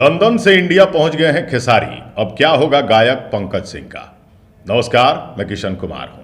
London से India पहुंच गए हैं खेसारी। अब क्या होगा गायक पंकज सिंह का। नमस्कार, मैं किशन कुमार हूं।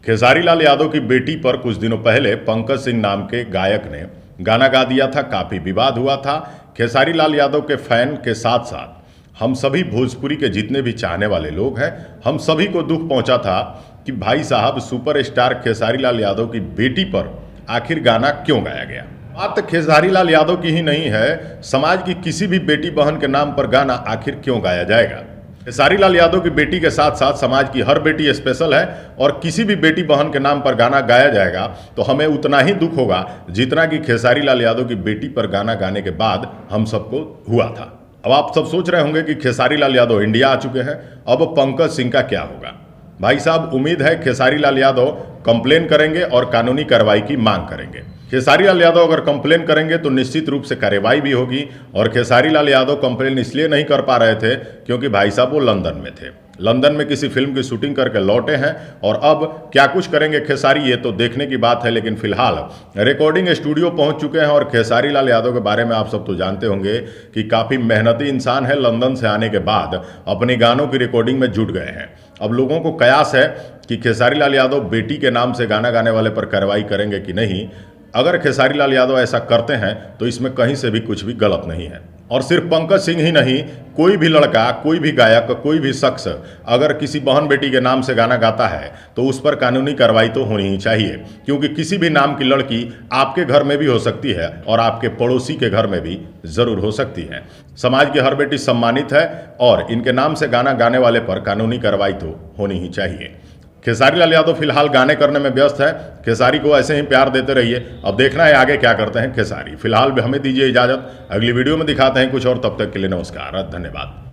खेसारी लाल यादव की बेटी पर कुछ दिनों पहले पंकज सिंह नाम के गायक ने गाना गा दिया था। काफ़ी विवाद हुआ था। खेसारी लाल यादव के फैन के साथ साथ हम सभी भोजपुरी के जितने भी चाहने वाले लोग हैं, हम सभी को दुख पहुंचा था कि भाई साहब सुपरस्टार खेसारी लाल यादव की बेटी पर आखिर गाना क्यों गाया गया। बात खेसारी लाल यादव की ही नहीं है, समाज की किसी भी बेटी बहन के नाम पर गाना आखिर क्यों गाया जाएगा। खेसारी लाल यादव की बेटी के साथ साथ समाज की हर बेटी स्पेशल है और किसी भी बेटी बहन के नाम पर गाना गाया जाएगा तो हमें उतना ही दुख होगा जितना कि खेसारी लाल यादव की बेटी पर गाना गाने के बाद हम सबको हुआ था। अब आप सब सोच रहे होंगे कि खेसारी लाल यादव इंडिया आ चुके हैं, अब पंकज सिंह का क्या होगा। भाई साहब, उम्मीद है खेसारी लाल यादव कंप्लेन करेंगे और कानूनी कार्रवाई की मांग करेंगे। खेसारी लाल यादव अगर कंप्लेन करेंगे तो निश्चित रूप से कार्रवाई भी होगी। और खेसारी लाल यादव कंप्लेन इसलिए नहीं कर पा रहे थे क्योंकि भाई साहब वो लंदन में थे, लंदन में किसी फिल्म की शूटिंग करके लौटे हैं और अब क्या कुछ करेंगे खेसारी, ये तो देखने की बात है। लेकिन फिलहाल रिकॉर्डिंग स्टूडियो पहुंच चुके हैं और खेसारी लाल यादव के बारे में आप सब तो जानते होंगे कि काफ़ी मेहनती इंसान है। लंदन से आने के बाद अपने गानों की रिकॉर्डिंग में जुट गए हैं। अब लोगों को कयास है कि खेसारी लाल यादव बेटी के नाम से गाना गाने वाले पर कार्रवाई करेंगे कि नहीं। अगर खेसारी लाल यादव ऐसा करते हैं तो इसमें कहीं से भी कुछ भी गलत नहीं है। और सिर्फ पंकज सिंह ही नहीं, कोई भी लड़का, कोई भी गायक, कोई भी शख्स अगर किसी बहन बेटी के नाम से गाना गाता है तो उस पर कानूनी कार्रवाई तो होनी ही चाहिए, क्योंकि किसी भी नाम की लड़की आपके घर में भी हो सकती है और आपके पड़ोसी के घर में भी ज़रूर हो सकती है। समाज की हर बेटी सम्मानित है और इनके नाम से गाना गाने वाले पर कानूनी कार्रवाई तो होनी ही चाहिए। खेसारी लाल यादव फिलहाल गाने करने में व्यस्त है। खेसारी को ऐसे ही प्यार देते रहिए। अब देखना है आगे क्या करते हैं खेसारी। फिलहाल हमें दीजिए इजाज़त, अगली वीडियो में दिखाते हैं कुछ और। तब तक के लिए नमस्कार, धन्यवाद।